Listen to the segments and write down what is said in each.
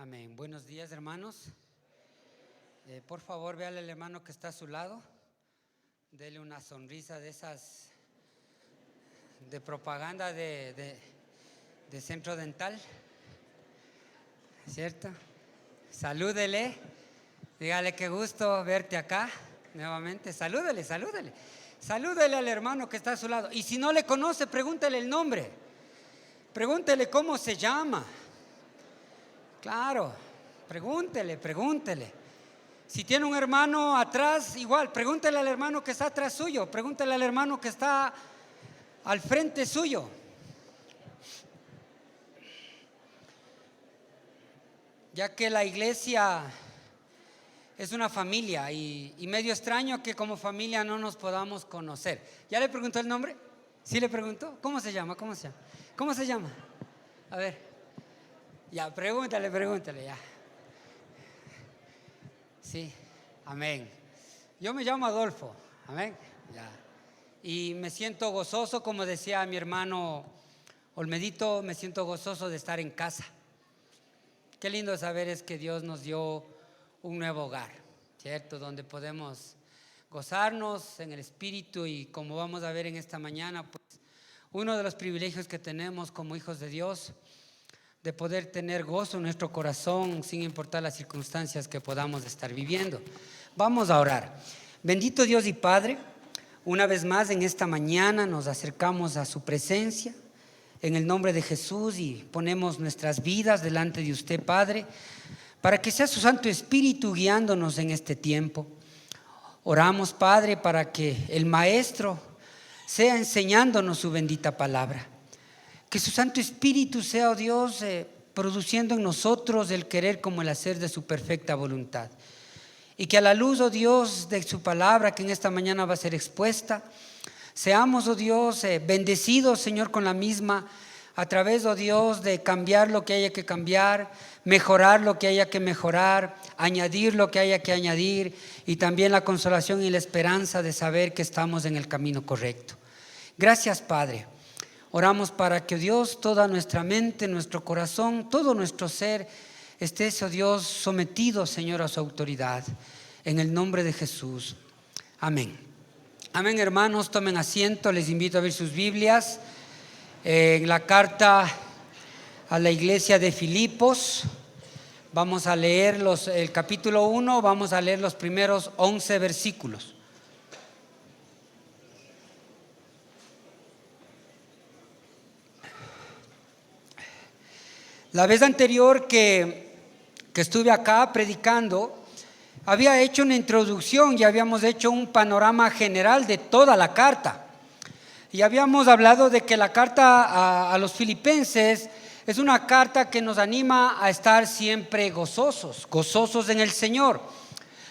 Amén. Buenos días, hermanos. Por favor, véale al hermano que está a su lado. Dele una sonrisa de esas de propaganda de Centro Dental, ¿cierto? Salúdele. Dígale qué gusto verte acá nuevamente. Salúdele. Salúdele al hermano que está a su lado. Y si no le conoce, pregúntele el nombre. Pregúntele cómo se llama. Claro, pregúntele. Si tiene un hermano atrás, igual, pregúntele al hermano que está atrás suyo. Pregúntele al hermano que está al frente suyo. Ya que la iglesia es una familia y medio extraño que como familia no nos podamos conocer. ¿Ya le preguntó el nombre? ¿Sí le preguntó? ¿Cómo se llama? A ver. Ya, pregúntale ya. Sí, amén. Yo me llamo Adolfo, amén. Ya. Y me siento gozoso, como decía mi hermano Olmedito, me siento gozoso de estar en casa. Qué lindo saber es que Dios nos dio un nuevo hogar, ¿cierto? Donde podemos gozarnos en el espíritu y como vamos a ver en esta mañana, pues uno de los privilegios que tenemos como hijos de Dios, de poder tener gozo en nuestro corazón sin importar las circunstancias que podamos estar viviendo. Vamos a orar. Bendito Dios y Padre, una vez más en esta mañana nos acercamos a su presencia en el nombre de Jesús y ponemos nuestras vidas delante de usted, Padre, para que sea su Santo Espíritu guiándonos en este tiempo. Oramos, Padre, para que el Maestro sea enseñándonos su bendita palabra. Que su Santo Espíritu sea, oh Dios, produciendo en nosotros el querer como el hacer de su perfecta voluntad. Y que a la luz, oh Dios, de su palabra que en esta mañana va a ser expuesta, seamos, oh Dios, bendecidos, Señor, con la misma, a través, oh Dios, de cambiar lo que haya que cambiar, mejorar lo que haya que mejorar, añadir lo que haya que añadir, y también la consolación y la esperanza de saber que estamos en el camino correcto. Gracias, Padre. Oramos para que, Dios, toda nuestra mente, nuestro corazón, todo nuestro ser esté, oh Dios, sometido, Señor, a su autoridad. En el nombre de Jesús. Amén. Amén, hermanos, tomen asiento. Les invito a ver sus Biblias. En la carta a la iglesia de Filipos, vamos a leer el capítulo 1, vamos a leer los primeros 11 versículos. La vez anterior que estuve acá predicando, había hecho una introducción y habíamos hecho un panorama general de toda la carta. Y habíamos hablado de que la carta a los filipenses es una carta que nos anima a estar siempre gozosos en el Señor.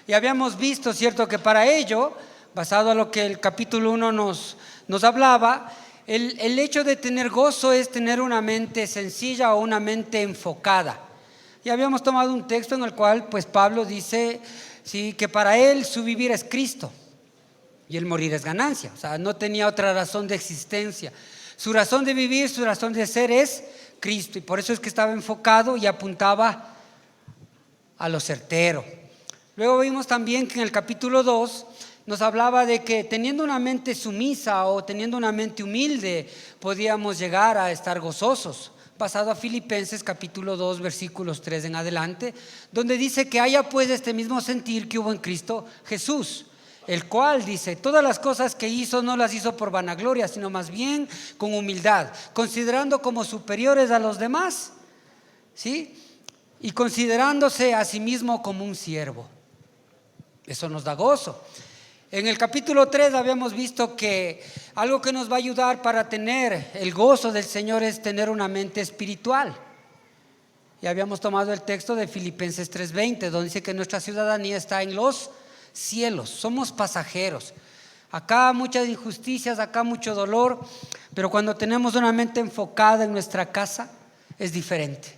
Y habíamos visto, cierto, que para ello, basado en lo que el capítulo 1 nos hablaba, el hecho de tener gozo es tener una mente sencilla o una mente enfocada. Y habíamos tomado un texto en el cual pues Pablo dice sí, que para él su vivir es Cristo y el morir es ganancia. O sea, no tenía otra razón de existencia. Su razón de vivir, su razón de ser es Cristo. Y por eso es que estaba enfocado y apuntaba a lo certero. Luego vimos también que en el capítulo 2 nos hablaba de que teniendo una mente sumisa o teniendo una mente humilde podíamos llegar a estar gozosos. Pasado a Filipenses capítulo 2 versículos 3 en adelante, donde dice que haya pues este mismo sentir que hubo en Cristo Jesús, el cual dice, todas las cosas que hizo no las hizo por vanagloria, sino más bien con humildad, considerando como superiores a los demás, ¿sí? Y considerándose a sí mismo como un siervo. Eso nos da gozo. En el capítulo 3 habíamos visto que algo que nos va a ayudar para tener el gozo del Señor es tener una mente espiritual. Y habíamos tomado el texto de Filipenses 3:20, donde dice que nuestra ciudadanía está en los cielos, somos pasajeros. Acá muchas injusticias, acá mucho dolor, pero cuando tenemos una mente enfocada en nuestra casa es diferente.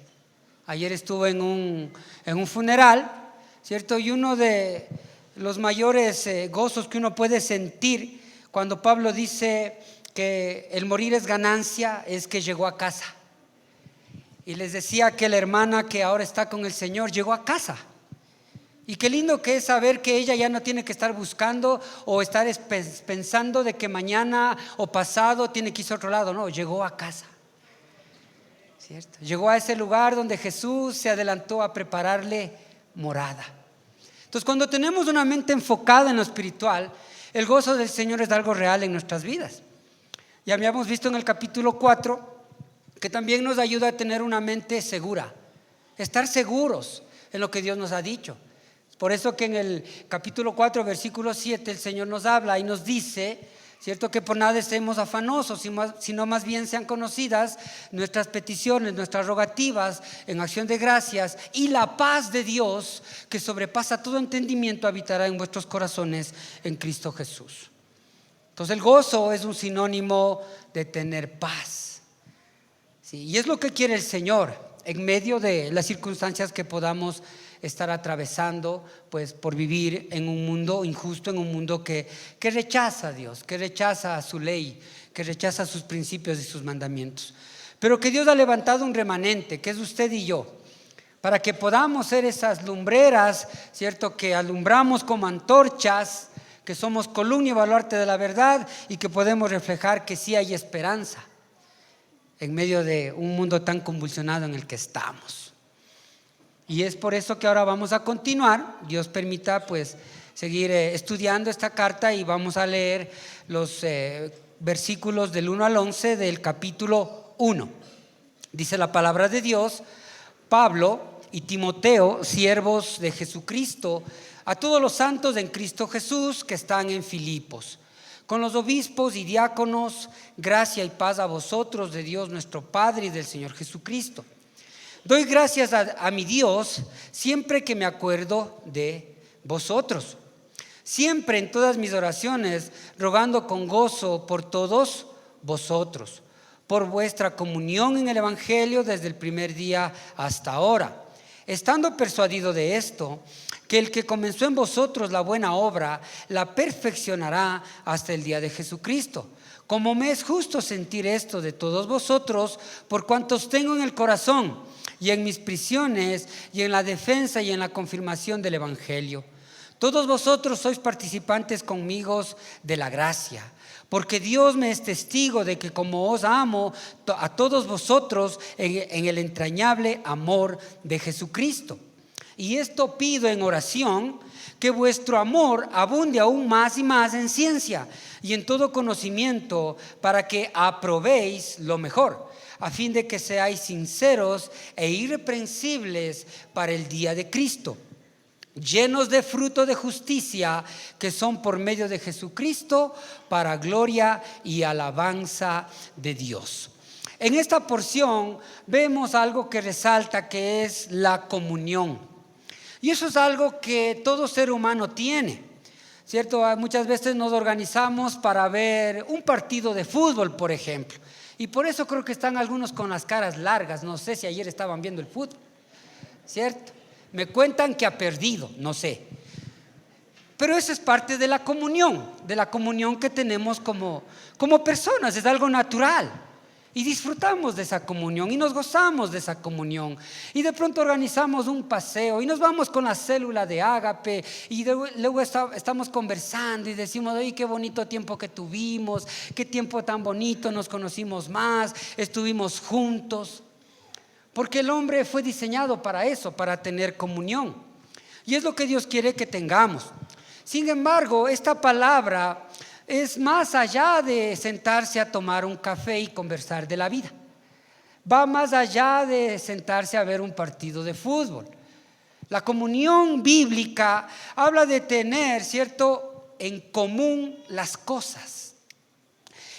Ayer estuve en un funeral, ¿cierto? Y uno de los mayores gozos que uno puede sentir cuando Pablo dice que el morir es ganancia es que llegó a casa. Y les decía que la hermana que ahora está con el Señor llegó a casa. Y qué lindo que es saber que ella ya no tiene que estar buscando o estar pensando de que mañana o pasado tiene que irse a otro lado. No, llegó a casa, ¿cierto? Llegó a ese lugar donde Jesús se adelantó a prepararle morada. Entonces, cuando tenemos una mente enfocada en lo espiritual, el gozo del Señor es algo real en nuestras vidas. Ya habíamos visto en el capítulo 4 que también nos ayuda a tener una mente segura, estar seguros en lo que Dios nos ha dicho. Por eso que en el capítulo 4, versículo 7, el Señor nos habla y nos dice, ¿cierto?, que por nada estemos afanosos, sino más bien sean conocidas nuestras peticiones, nuestras rogativas en acción de gracias, y la paz de Dios, que sobrepasa todo entendimiento, habitará en vuestros corazones en Cristo Jesús. Entonces el gozo es un sinónimo de tener paz. Sí, y es lo que quiere el Señor en medio de las circunstancias que podamos estar atravesando, pues por vivir en un mundo injusto, en un mundo que rechaza a Dios, que rechaza a su ley, que rechaza sus principios y sus mandamientos. Pero que Dios ha levantado un remanente, que es usted y yo, para que podamos ser esas lumbreras, ¿cierto?, que alumbramos como antorchas, que somos columna y baluarte de la verdad y que podemos reflejar que sí hay esperanza en medio de un mundo tan convulsionado en el que estamos. Y es por eso que ahora vamos a continuar, Dios permita, pues seguir estudiando esta carta, y vamos a leer los versículos del 1 al 11 del capítulo 1. Dice la palabra de Dios: Pablo y Timoteo, siervos de Jesucristo, a todos los santos en Cristo Jesús que están en Filipos, con los obispos y diáconos, gracia y paz a vosotros de Dios nuestro Padre y del Señor Jesucristo. Doy gracias a mi Dios siempre que me acuerdo de vosotros, siempre en todas mis oraciones, rogando con gozo por todos vosotros, por vuestra comunión en el Evangelio desde el primer día hasta ahora, estando persuadido de esto, que el que comenzó en vosotros la buena obra, la perfeccionará hasta el día de Jesucristo. Como me es justo sentir esto de todos vosotros, por cuantos tengo en el corazón, y en mis prisiones, y en la defensa y en la confirmación del Evangelio. Todos vosotros sois participantes conmigo de la gracia, porque Dios me es testigo de que como os amo a todos vosotros en el entrañable amor de Jesucristo. Y esto pido en oración, que vuestro amor abunde aún más y más en ciencia y en todo conocimiento, para que aprobéis lo mejor, a fin de que seáis sinceros e irreprensibles para el día de Cristo, llenos de fruto de justicia, que son por medio de Jesucristo, para gloria y alabanza de Dios. En esta porción vemos algo que resalta, que es la comunión. Y eso es algo que todo ser humano tiene, ¿cierto? Muchas veces nos organizamos para ver un partido de fútbol, por ejemplo. Y por eso creo que están algunos con las caras largas. No sé si ayer estaban viendo el fútbol, ¿cierto? Me cuentan que ha perdido, no sé. Pero eso es parte de la comunión que tenemos como personas. Es algo natural. Y disfrutamos de esa comunión y nos gozamos de esa comunión. Y de pronto organizamos un paseo y nos vamos con la célula de Ágape, y luego estamos conversando y decimos: ¡ay, qué bonito tiempo que tuvimos! ¡Qué tiempo tan bonito! Nos conocimos más, estuvimos juntos. Porque el hombre fue diseñado para eso, para tener comunión. Y es lo que Dios quiere que tengamos. Sin embargo, esta palabra es más allá de sentarse a tomar un café y conversar de la vida. Va más allá de sentarse a ver un partido de fútbol. La comunión bíblica habla de tener, ¿cierto?, en común las cosas.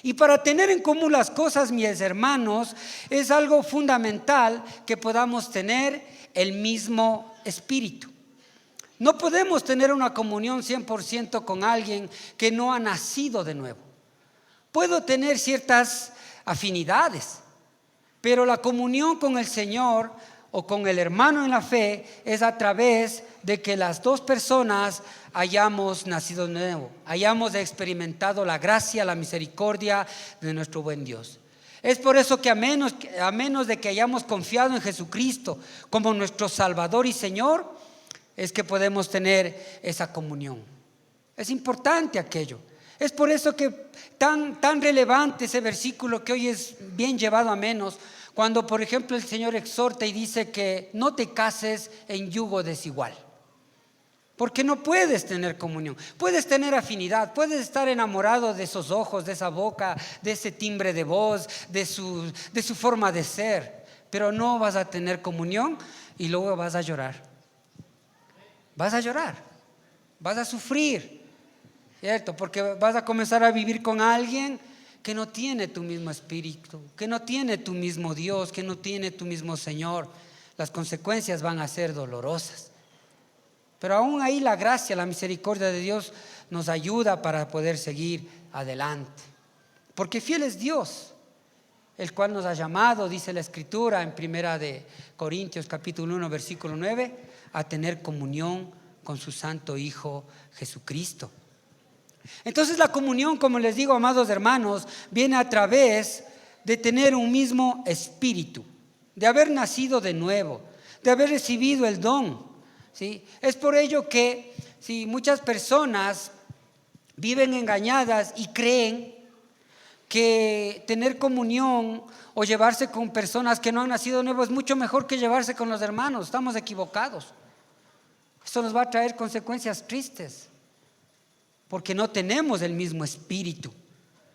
Y para tener en común las cosas, mis hermanos, es algo fundamental que podamos tener el mismo espíritu. No podemos tener una comunión 100% con alguien que no ha nacido de nuevo. Puedo tener ciertas afinidades, pero la comunión con el Señor o con el hermano en la fe es a través de que las dos personas hayamos nacido de nuevo, hayamos experimentado la gracia, la misericordia de nuestro buen Dios. Es por eso que a menos de que hayamos confiado en Jesucristo como nuestro Salvador y Señor, es que podemos tener esa comunión. Es importante aquello. Es por eso que tan relevante ese versículo que hoy es bien llevado a menos, cuando por ejemplo el Señor exhorta y dice que no te cases en yugo desigual. Porque no puedes tener comunión, puedes tener afinidad, puedes estar enamorado de esos ojos, de esa boca, de ese timbre de voz, de su forma de ser, pero no vas a tener comunión y luego vas a llorar. Vas a llorar, vas a sufrir, ¿cierto? Porque vas a comenzar a vivir con alguien que no tiene tu mismo espíritu, que no tiene tu mismo Dios, que no tiene tu mismo Señor. Las consecuencias van a ser dolorosas. Pero aún ahí la gracia, la misericordia de Dios nos ayuda para poder seguir adelante. Porque fiel es Dios, el cual nos ha llamado, dice la Escritura en 1 de Corintios capítulo 1 versículo 9, a tener comunión con su santo Hijo Jesucristo. Entonces la comunión, como les digo, amados hermanos, viene a través de tener un mismo espíritu, de haber nacido de nuevo, de haber recibido el don. ¿Sí? Es por ello que muchas personas viven engañadas y creen que tener comunión o llevarse con personas que no han nacido de nuevo es mucho mejor que llevarse con los hermanos. Estamos equivocados. Esto nos va a traer consecuencias tristes porque no tenemos el mismo espíritu.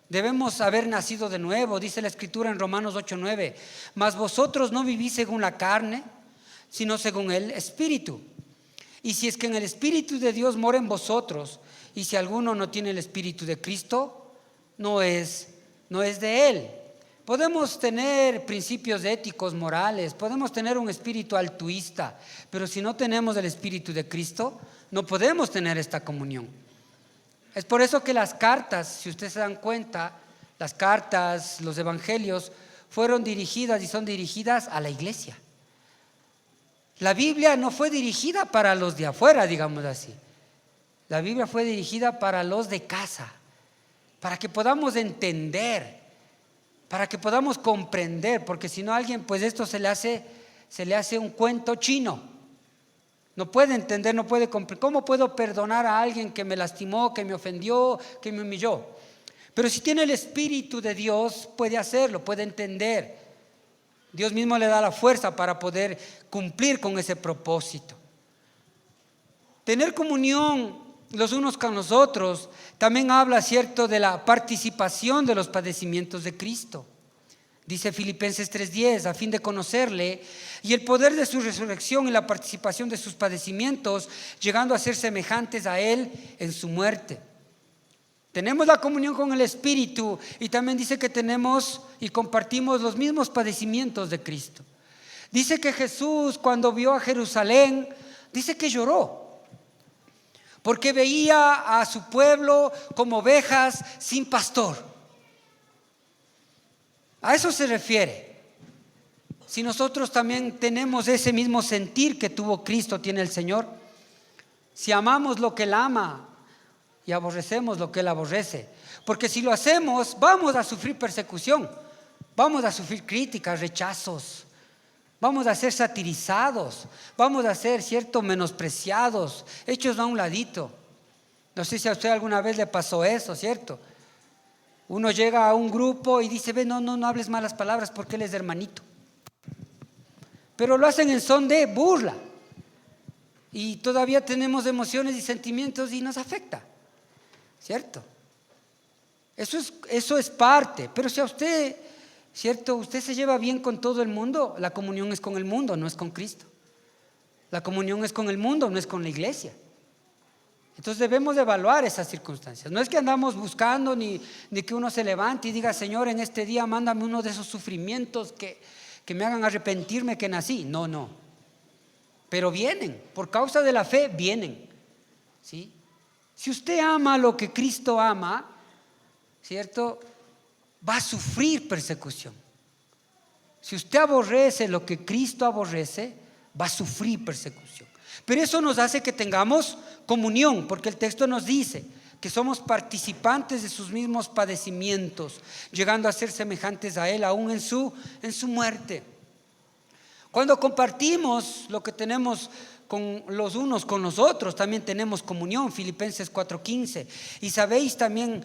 Debemos haber nacido de nuevo, dice la Escritura en Romanos 8:9. Mas vosotros no vivís según la carne, sino según el Espíritu. Y si es que en el Espíritu de Dios mora en vosotros, y si alguno no tiene el Espíritu de Cristo, no es de Él. Podemos tener principios éticos, morales, podemos tener un espíritu altruista, pero si no tenemos el Espíritu de Cristo, no podemos tener esta comunión. Es por eso que las cartas, si ustedes se dan cuenta, las cartas, los evangelios, fueron dirigidas y son dirigidas a la iglesia. La Biblia no fue dirigida para los de afuera, digamos así. La Biblia fue dirigida para los de casa, para que podamos entender, para que podamos comprender, porque si no a alguien, pues esto se le hace un cuento chino. No puede entender, no puede comprender. ¿Cómo puedo perdonar a alguien que me lastimó, que me ofendió, que me humilló? Pero si tiene el Espíritu de Dios, puede hacerlo, puede entender. Dios mismo le da la fuerza para poder cumplir con ese propósito. Tener comunión los unos con los otros también habla, cierto, de la participación de los padecimientos de Cristo. Dice Filipenses 3:10, a fin de conocerle y el poder de su resurrección y la participación de sus padecimientos, llegando a ser semejantes a Él en su muerte. Tenemos la comunión con el Espíritu y también dice que tenemos y compartimos los mismos padecimientos de Cristo. Dice que Jesús, cuando vio a Jerusalén, dice que lloró, porque veía a su pueblo como ovejas sin pastor. A eso se refiere. Si nosotros también tenemos ese mismo sentir que tuvo Cristo, tiene el Señor, si amamos lo que Él ama y aborrecemos lo que Él aborrece, porque si lo hacemos vamos a sufrir persecución, vamos a sufrir críticas, rechazos, vamos a ser satirizados, vamos a ser, cierto, menospreciados, hechos a un ladito. No sé si a usted alguna vez le pasó eso, cierto. Uno llega a un grupo y dice, ve, no hables malas palabras porque él es hermanito. Pero lo hacen en son de burla. Y todavía tenemos emociones y sentimientos y nos afecta, ¿cierto? Eso es parte. Pero si a usted, ¿cierto? Usted se lleva bien con todo el mundo, la comunión es con el mundo, no es con Cristo. La comunión es con el mundo, no es con la iglesia. Entonces debemos evaluar esas circunstancias. No es que andamos buscando ni que uno se levante y diga, Señor, en este día mándame uno de esos sufrimientos que me hagan arrepentirme que nací. No. Pero vienen, por causa de la fe vienen. ¿Sí? Si usted ama lo que Cristo ama, ¿cierto? Va a sufrir persecución. Si usted aborrece lo que Cristo aborrece, va a sufrir persecución. Pero eso nos hace que tengamos comunión, porque el texto nos dice, que somos participantes de sus mismos padecimientos, llegando a ser semejantes a Él aún en su muerte. Cuando compartimos lo que tenemos con los unos con los otros, también tenemos comunión, Filipenses 4:15. Y sabéis también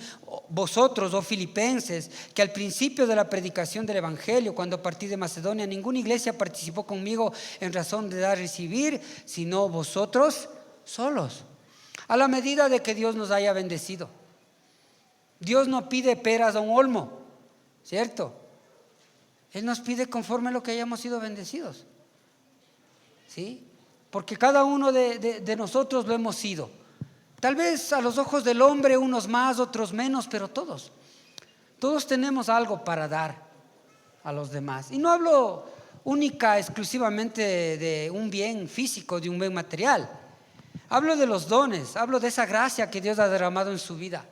vosotros, oh filipenses, que al principio de la predicación del Evangelio, cuando partí de Macedonia, ninguna iglesia participó conmigo en razón de dar y recibir, sino vosotros solos, a la medida de que Dios nos haya bendecido. Dios no pide peras a un olmo, ¿cierto? Él nos pide conforme a lo que hayamos sido bendecidos, ¿sí? Porque cada uno de nosotros lo hemos sido. Tal vez a los ojos del hombre unos más, otros menos, pero todos tenemos algo para dar a los demás. Y no hablo exclusivamente de un bien físico, de un bien material. Hablo de los dones, hablo de esa gracia que Dios ha derramado en su vida.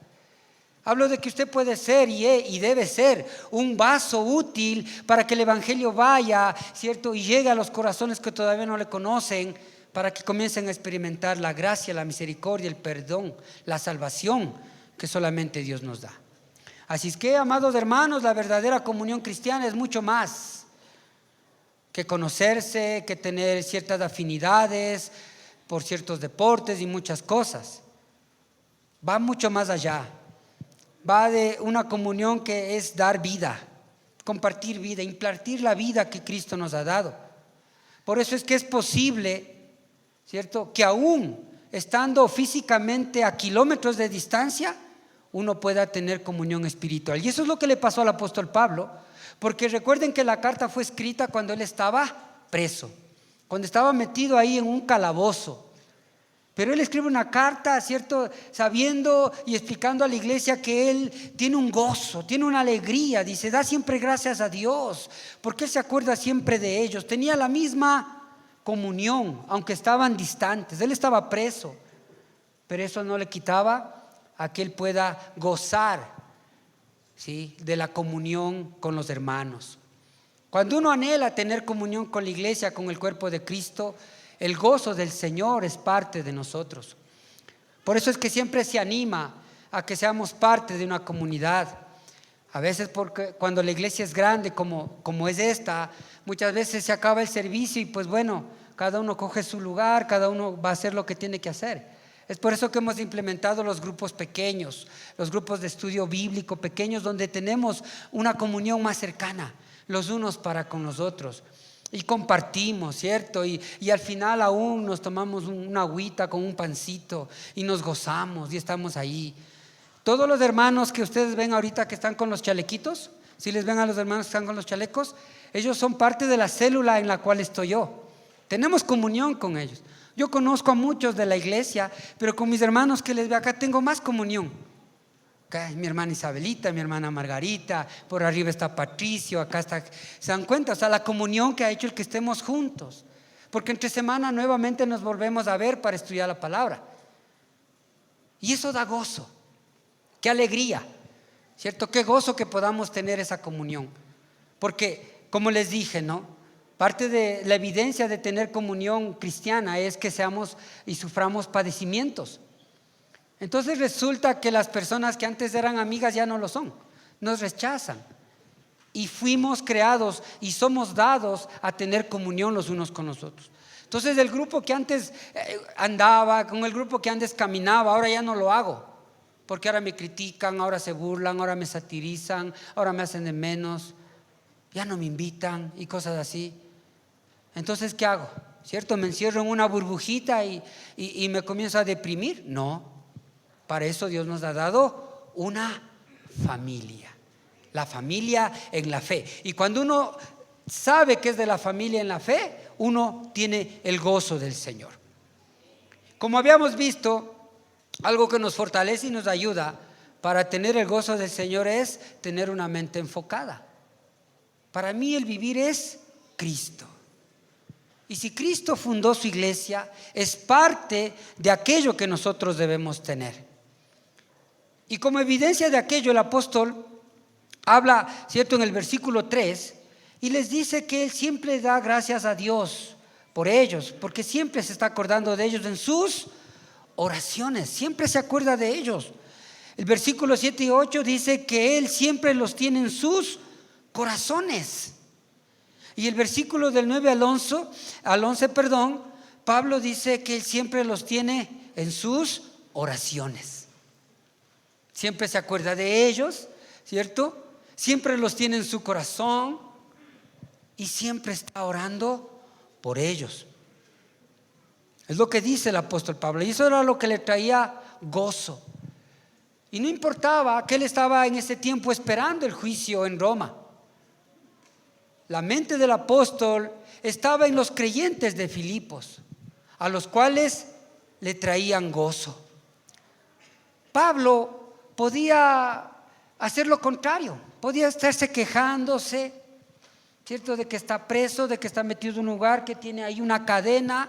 Hablo de que usted puede ser y debe ser un vaso útil para que el Evangelio vaya, ¿cierto? Y llegue a los corazones que todavía no le conocen, para que comiencen a experimentar la gracia, la misericordia, el perdón, la salvación que solamente Dios nos da. Así es que, amados hermanos, la verdadera comunión cristiana es mucho más que conocerse, que tener ciertas afinidades por ciertos deportes y muchas cosas. Va mucho más allá. Va de una comunión que es dar vida, compartir vida, impartir la vida que Cristo nos ha dado. Por eso es que es posible, ¿cierto?, que aún estando físicamente a kilómetros de distancia, uno pueda tener comunión espiritual. Y eso es lo que le pasó al apóstol Pablo, porque recuerden que la carta fue escrita cuando él estaba preso, cuando estaba metido ahí en un calabozo. Pero él escribe una carta, ¿cierto?, sabiendo y explicando a la iglesia que él tiene un gozo, tiene una alegría. Dice, da siempre gracias a Dios, porque él se acuerda siempre de ellos. Tenía la misma comunión, aunque estaban distantes. Él estaba preso, pero eso no le quitaba a que él pueda gozar, ¿sí?, de la comunión con los hermanos. Cuando uno anhela tener comunión con la iglesia, con el cuerpo de Cristo, el gozo del Señor es parte de nosotros. Por eso es que siempre se anima a que seamos parte de una comunidad. A veces porque cuando la iglesia es grande como es esta, muchas veces se acaba el servicio y pues bueno, cada uno coge su lugar, cada uno va a hacer lo que tiene que hacer. Es por eso que hemos implementado los grupos pequeños, los grupos de estudio bíblico pequeños, donde tenemos una comunión más cercana, los unos para con los otros. Y compartimos, ¿cierto? Y al final aún nos tomamos una agüita con un pancito y nos gozamos y estamos ahí. Todos los hermanos que ustedes ven ahorita que están con los chalequitos, si les ven a los hermanos que están con los chalecos, ellos son parte de la célula en la cual estoy yo. Tenemos comunión con ellos. Yo conozco a muchos de la iglesia, pero con mis hermanos que les veo acá tengo más comunión. Mi hermana Isabelita, mi hermana Margarita, por arriba está Patricio, acá está. ¿Se dan cuenta? O sea, la comunión que ha hecho el que estemos juntos. Porque entre semana nuevamente nos volvemos a ver para estudiar la palabra. Y eso da gozo. Qué alegría, ¿cierto? Qué gozo que podamos tener esa comunión. Porque, como les dije, ¿no?, parte de la evidencia de tener comunión cristiana es que seamos y suframos padecimientos. Entonces resulta que las personas que antes eran amigas ya no lo son, nos rechazan. Y fuimos creados y somos dados a tener comunión los unos con los otros. Entonces el grupo que antes andaba, con el grupo que antes caminaba, ahora ya no lo hago. Porque ahora me critican, ahora se burlan, ahora me satirizan, ahora me hacen de menos, ya no me invitan y cosas así. Entonces, ¿qué hago? ¿Cierto? ¿Me encierro en una burbujita y me comienzo a deprimir? No. Para eso Dios nos ha dado una familia, la familia en la fe. Y cuando uno sabe que es de la familia en la fe, uno tiene el gozo del Señor. Como habíamos visto, algo que nos fortalece y nos ayuda para tener el gozo del Señor es tener una mente enfocada. Para mí el vivir es Cristo. Y si Cristo fundó su iglesia, es parte de aquello que nosotros debemos tener. Y como evidencia de aquello, el apóstol habla, ¿cierto?, en el versículo 3, y les dice que él siempre da gracias a Dios por ellos, porque siempre se está acordando de ellos en sus oraciones, siempre se acuerda de ellos. El versículo 7 y 8 dice que Él siempre los tiene en sus corazones. Y el versículo del 9 al 11, Pablo dice que Él siempre los tiene en sus oraciones. Siempre se acuerda de ellos, ¿cierto? Siempre los tiene en su corazón y siempre está orando por ellos. Es lo que dice el apóstol Pablo, y eso era lo que le traía gozo. Y no importaba que él estaba en ese tiempo esperando el juicio en Roma. La mente del apóstol estaba en los creyentes de Filipos, a los cuales le traían gozo. Pablo podía hacer lo contrario, podía estarse quejándose, ¿cierto? De que está preso, de que está metido en un lugar que tiene ahí una cadena,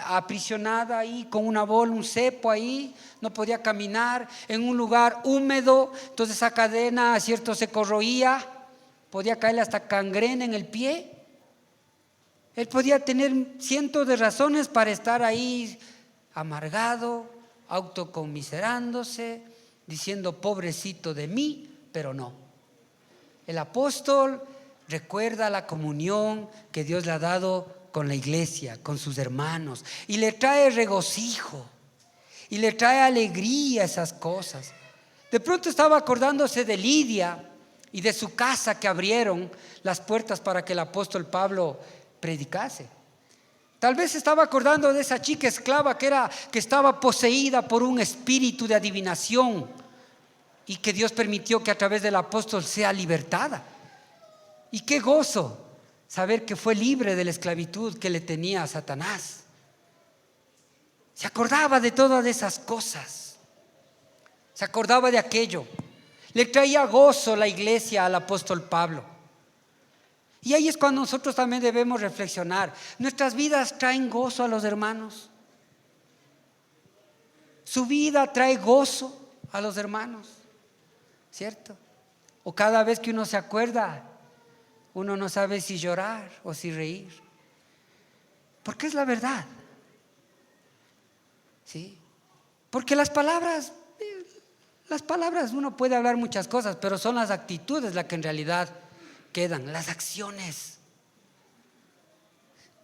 aprisionada ahí con una bola, un cepo ahí, no podía caminar, en un lugar húmedo, entonces esa cadena, ¿cierto?, se corroía, podía caerle hasta gangrena en el pie. Él podía tener cientos de razones para estar ahí amargado, autoconmiserándose, diciendo pobrecito de mí, pero no. El apóstol recuerda la comunión que Dios le ha dado con la iglesia, con sus hermanos, y le trae regocijo y le trae alegría a esas cosas. De pronto estaba acordándose de Lidia y de su casa, que abrieron las puertas para que el apóstol Pablo predicase. Tal vez estaba acordando de esa chica esclava que estaba poseída por un espíritu de adivinación y que Dios permitió que a través del apóstol sea libertada. Y qué gozo saber que fue libre de la esclavitud que le tenía a Satanás. Se acordaba de todas esas cosas, se acordaba de aquello. Le traía gozo la iglesia al apóstol Pablo. Y ahí es cuando nosotros también debemos reflexionar. Nuestras vidas traen gozo a los hermanos. Su vida trae gozo a los hermanos, ¿cierto? O cada vez que uno se acuerda, uno no sabe si llorar o si reír, porque es la verdad, ¿sí? Porque las palabras uno puede hablar muchas cosas, pero son las actitudes las que en realidad quedan, las acciones,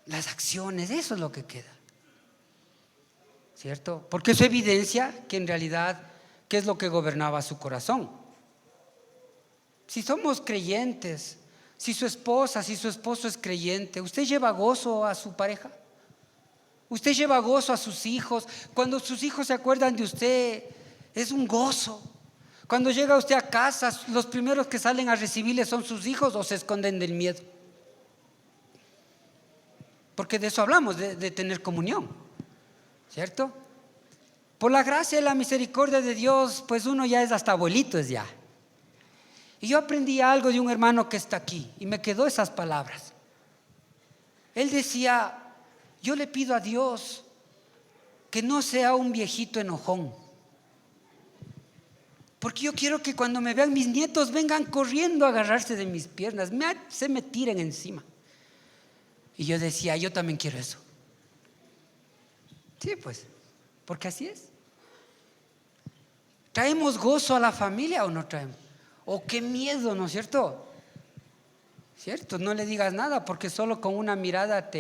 eso es lo que queda, ¿cierto? Porque eso evidencia que en realidad, ¿qué es lo que gobernaba su corazón? Si somos creyentes, si su esposa, si su esposo es creyente, ¿usted lleva gozo a su pareja? ¿Usted lleva gozo a sus hijos? Cuando sus hijos se acuerdan de usted, es un gozo. Cuando llega usted a casa, los primeros que salen a recibirle son sus hijos, o se esconden del miedo. Porque de eso hablamos, de tener comunión, ¿cierto? Por la gracia y la misericordia de Dios, pues uno ya es hasta abuelito, es ya. Y yo aprendí algo de un hermano que está aquí y me quedó esas palabras. Él decía: yo le pido a Dios que no sea un viejito enojón, porque yo quiero que cuando me vean mis nietos vengan corriendo a agarrarse de mis piernas, se me tiren encima. Y yo decía: yo también quiero eso. Sí, pues, porque así es. ¿Traemos gozo a la familia o no traemos? Oh, qué miedo, ¿no es cierto? ¿Cierto? No le digas nada, porque solo con una mirada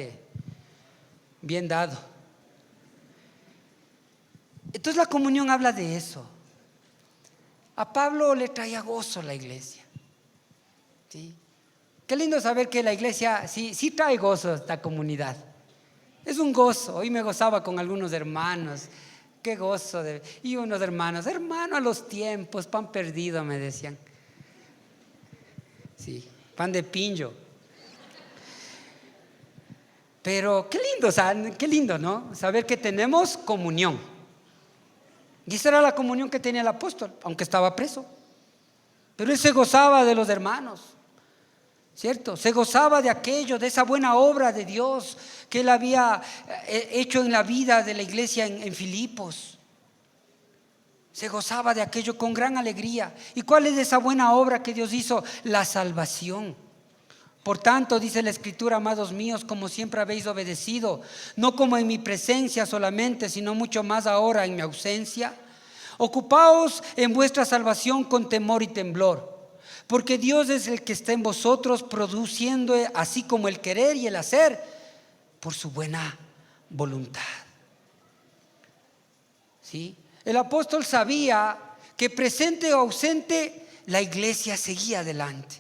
bien dado. Entonces la comunión habla de eso. A Pablo le traía gozo la iglesia, ¿sí? Qué lindo saber que la iglesia sí trae gozo a esta comunidad. Es un gozo. Hoy me gozaba con algunos hermanos. Qué gozo. Y unos hermanos: hermano, a los tiempos, pan perdido, me decían. Sí, pan de pincho. Pero qué lindo, ¿no? Saber que tenemos comunión. Y esa era la comunión que tenía el apóstol, aunque estaba preso. Pero él se gozaba de los hermanos, ¿cierto? Se gozaba de aquello, de esa buena obra de Dios que él había hecho en la vida de la iglesia en Filipos. Se gozaba de aquello con gran alegría. ¿Y cuál es esa buena obra que Dios hizo? La salvación. Por tanto, dice la Escritura: amados míos, como siempre habéis obedecido, no como en mi presencia solamente, sino mucho más ahora en mi ausencia, Ocupaos en vuestra salvación con temor y temblor, porque Dios es el que está en vosotros, produciendo así como el querer y el hacer por su buena voluntad. ¿Sí? El apóstol sabía que presente o ausente, la iglesia seguía adelante.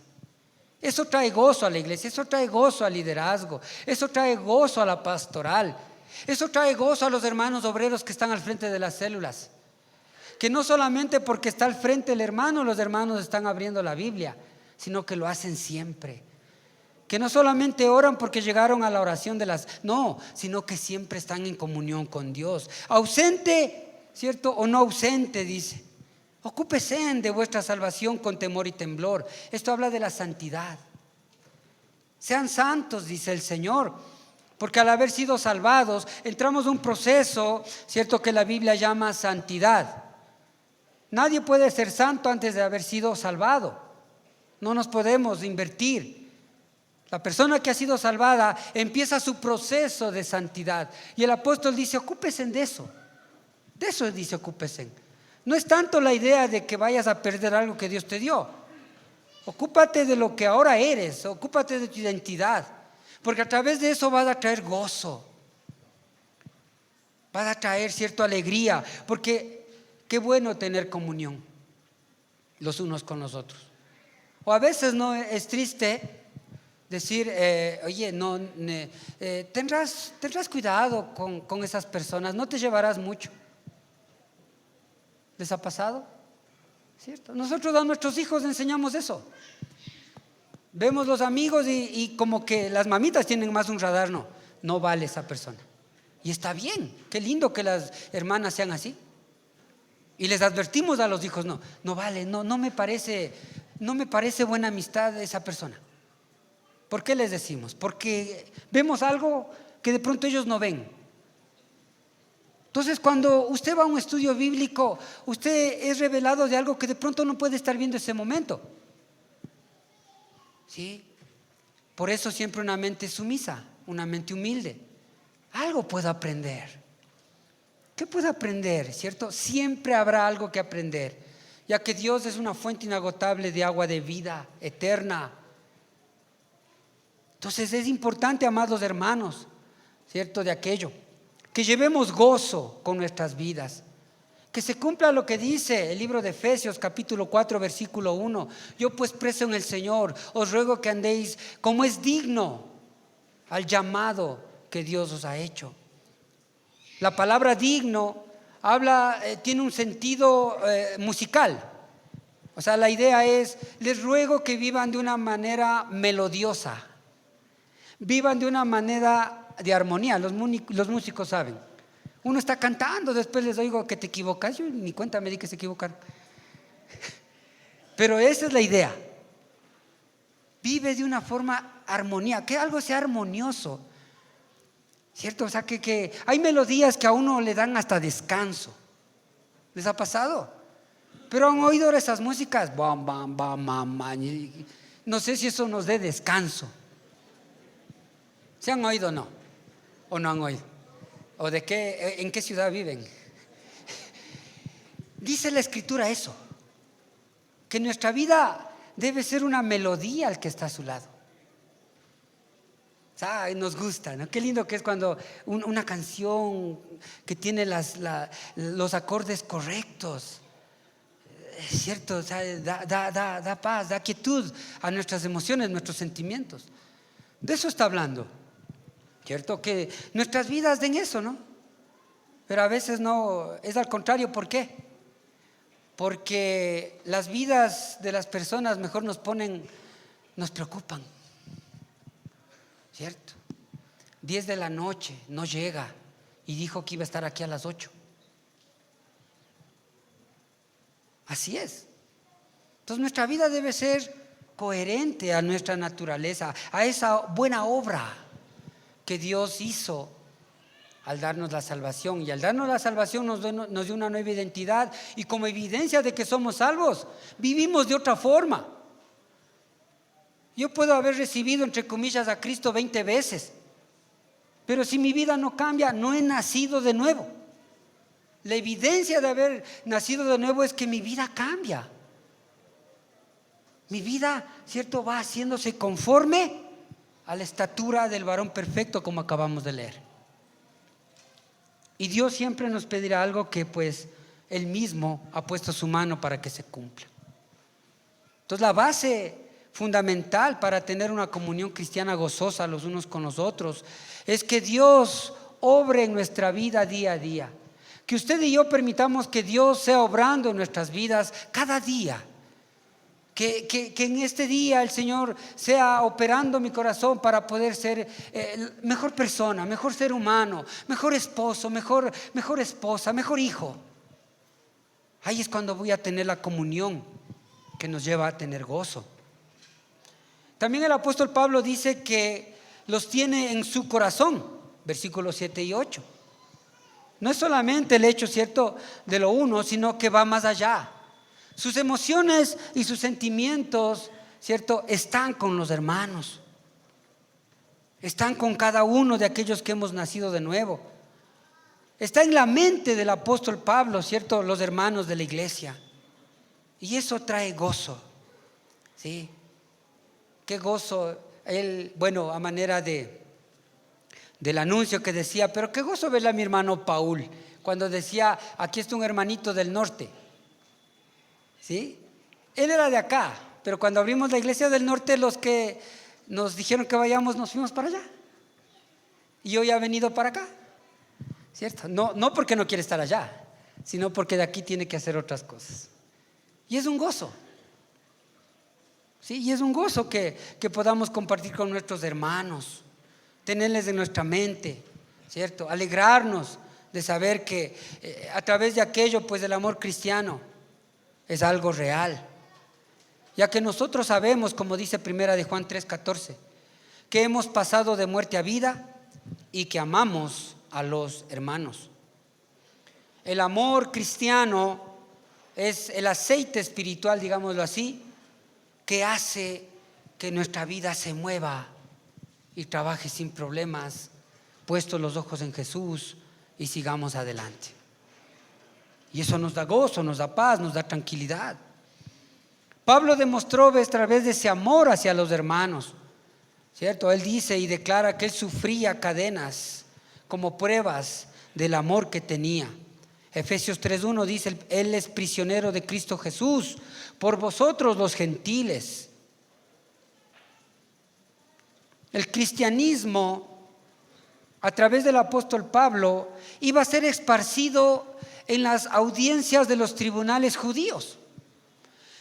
Eso trae gozo a la iglesia, eso trae gozo al liderazgo, eso trae gozo a la pastoral, eso trae gozo a los hermanos obreros que están al frente de las células. Que no solamente porque está al frente el hermano, los hermanos están abriendo la Biblia, sino que lo hacen siempre. Que no solamente oran porque llegaron a la oración no, sino que siempre están en comunión con Dios. Ausente, ¿cierto? O no ausente, dice. Ocúpese de vuestra salvación con temor y temblor. Esto habla de la santidad. Sean santos, dice el Señor, porque al haber sido salvados, entramos en un proceso, ¿cierto?, que la Biblia llama santidad. Nadie puede ser santo antes de haber sido salvado. No nos podemos invertir. La persona que ha sido salvada empieza su proceso de santidad. Y el apóstol dice, ocúpese de eso. De eso dice, ocúpese. No es tanto la idea de que vayas a perder algo que Dios te dio. Ocúpate de lo que ahora eres. Ocúpate de tu identidad. Porque a través de eso vas a traer gozo. Vas a traer cierta alegría. Porque qué bueno tener comunión los unos con los otros. O a veces no es triste decir, oye, no, tendrás cuidado con esas personas, no te llevarás mucho. ¿Les ha pasado? ¿Cierto? Nosotros a nuestros hijos enseñamos eso. Vemos los amigos y como que las mamitas tienen más un radar, no vale esa persona. Y está bien, qué lindo que las hermanas sean así. Y les advertimos a los hijos, no vale, no me parece buena amistad esa persona. ¿Por qué les decimos? Porque vemos algo que de pronto ellos no ven. Entonces, cuando usted va a un estudio bíblico, usted es revelado de algo que de pronto no puede estar viendo en ese momento. ¿Sí? Por eso siempre una mente sumisa, una mente humilde. Algo puedo aprender. ¿Qué puedo aprender? ¿Cierto? Siempre habrá algo que aprender, ya que Dios es una fuente inagotable de agua de vida eterna. Entonces es importante, amados hermanos, ¿cierto?, de aquello, que llevemos gozo con nuestras vidas, que se cumpla lo que dice el libro de Efesios capítulo 4 versículo 1. Yo pues, preso en el Señor, os ruego que andéis como es digno al llamado que Dios os ha hecho. La palabra digno tiene un sentido musical. O sea, la idea es, les ruego que vivan de una manera melodiosa, vivan de una manera de armonía. Los músicos saben. Uno está cantando, después les oigo que te equivocas. Yo ni cuenta me di que se equivocaron. Pero esa es la idea. Vive de una forma armonía, que algo sea armonioso. ¿Cierto? O sea, que hay melodías que a uno le dan hasta descanso. ¿Les ha pasado? Pero han oído esas músicas. Bam, bam, bam, bam, bam. No sé si eso nos dé descanso. ¿Se han oído o no? ¿O no han oído? ¿O en qué ciudad viven? Dice la Escritura eso. Que nuestra vida debe ser una melodía al que está a su lado. Nos gusta, ¿no? Qué lindo que es cuando una canción que tiene los acordes correctos, ¿cierto? O sea, da paz, da quietud a nuestras emociones, nuestros sentimientos. De eso está hablando, ¿cierto? Que nuestras vidas den eso, ¿no? Pero a veces no, es al contrario. ¿Por qué? Porque las vidas de las personas mejor nos preocupan. ¿Cierto? 10 de la noche, no llega y dijo que iba a estar aquí a las 8. Así es. Entonces nuestra vida debe ser coherente a nuestra naturaleza, a esa buena obra que Dios hizo al darnos la salvación. Y al darnos la salvación nos dio una nueva identidad, y como evidencia de que somos salvos, vivimos de otra forma. Yo puedo haber recibido, entre comillas, a Cristo 20 veces, pero si mi vida no cambia, no he nacido de nuevo. La evidencia de haber nacido de nuevo es que mi vida cambia. Mi vida, ¿cierto?, va haciéndose conforme a la estatura del varón perfecto, como acabamos de leer. Y Dios siempre nos pedirá algo que pues Él mismo ha puesto su mano para que se cumpla. Entonces la base fundamental para tener una comunión cristiana gozosa los unos con los otros es que Dios obre en nuestra vida día a día. Que usted y yo permitamos que Dios sea obrando en nuestras vidas cada día. Que en este día el Señor sea operando mi corazón para poder ser mejor persona, mejor ser humano, mejor esposo, mejor esposa, mejor hijo. Ahí es cuando voy a tener la comunión que nos lleva a tener gozo. También el apóstol Pablo dice que los tiene en su corazón, versículos 7 y 8. No es solamente el hecho, ¿cierto?, de lo uno, sino que va más allá. Sus emociones y sus sentimientos, ¿cierto?, están con los hermanos. Están con cada uno de aquellos que hemos nacido de nuevo. Está en la mente del apóstol Pablo, ¿cierto?, los hermanos de la iglesia. Y eso trae gozo. ¿Sí? Qué gozo. Él, bueno, a manera del anuncio que decía, pero qué gozo verle a mi hermano Paul cuando decía, aquí está un hermanito del norte. ¿Sí? Él era de acá, pero cuando abrimos la iglesia del norte, los que nos dijeron que vayamos, nos fuimos para allá. Y hoy ha venido para acá, ¿cierto? No porque no quiere estar allá, sino porque de aquí tiene que hacer otras cosas. Y es un gozo. ¿Sí? Y es un gozo que podamos compartir con nuestros hermanos, tenerles en nuestra mente, ¿cierto? Alegrarnos de saber que a través de aquello, pues el amor cristiano es algo real, ya que nosotros sabemos, como dice primera de Juan 3:14, que hemos pasado de muerte a vida y que amamos a los hermanos. El amor cristiano es el aceite espiritual, digámoslo así, que hace que nuestra vida se mueva y trabaje sin problemas, puestos los ojos en Jesús y sigamos adelante. Y eso nos da gozo, nos da paz, nos da tranquilidad. Pablo demostró a través de ese amor hacia los hermanos, ¿cierto? Él dice y declara que él sufría cadenas como pruebas del amor que tenía. Efesios 3:1 dice, él es prisionero de Cristo Jesús por vosotros los gentiles. El cristianismo, a través del apóstol Pablo, iba a ser esparcido en las audiencias de los tribunales judíos.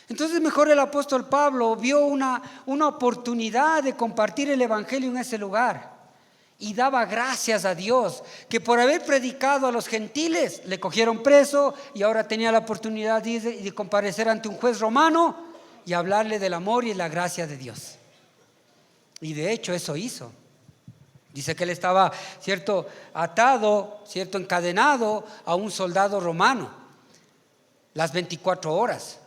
Entonces mejor el apóstol Pablo vio una oportunidad de compartir el evangelio en ese lugar y daba gracias a Dios que por haber predicado a los gentiles le cogieron preso y ahora tenía la oportunidad de comparecer ante un juez romano y hablarle del amor y la gracia de Dios. Y de hecho eso hizo. Dice que él estaba, ¿cierto?, atado, ¿cierto?, encadenado a un soldado romano las 24 horas.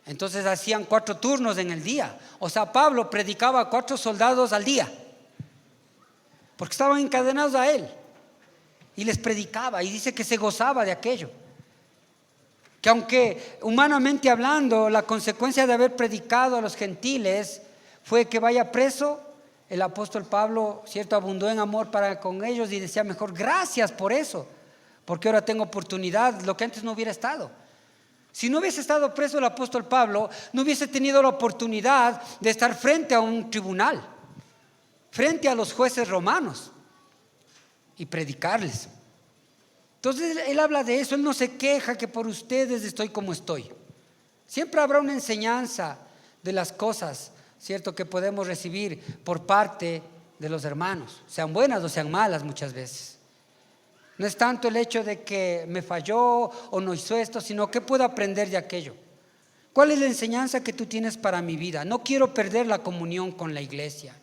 Entonces hacían 4 turnos en el día. O sea, Pablo predicaba a 4 soldados al día, porque estaban encadenados a él. Y les predicaba y dice que se gozaba de aquello. Que aunque humanamente hablando, la consecuencia de haber predicado a los gentiles fue que vaya preso, el apóstol Pablo, ¿cierto?, abundó en amor para con ellos y decía, mejor gracias por eso, porque ahora tengo oportunidad, lo que antes no hubiera estado. Si no hubiese estado preso el apóstol Pablo, no hubiese tenido la oportunidad de estar frente a un tribunal, frente a los jueces romanos y predicarles. Entonces él habla de eso, él no se queja que por ustedes estoy como estoy. Siempre habrá una enseñanza de las cosas, ¿cierto?, que podemos recibir por parte de los hermanos, sean buenas o sean malas muchas veces. No es tanto el hecho de que me falló o no hizo esto, sino que puedo aprender de aquello. ¿Cuál es la enseñanza que tú tienes para mi vida? No quiero perder la comunión con la iglesia.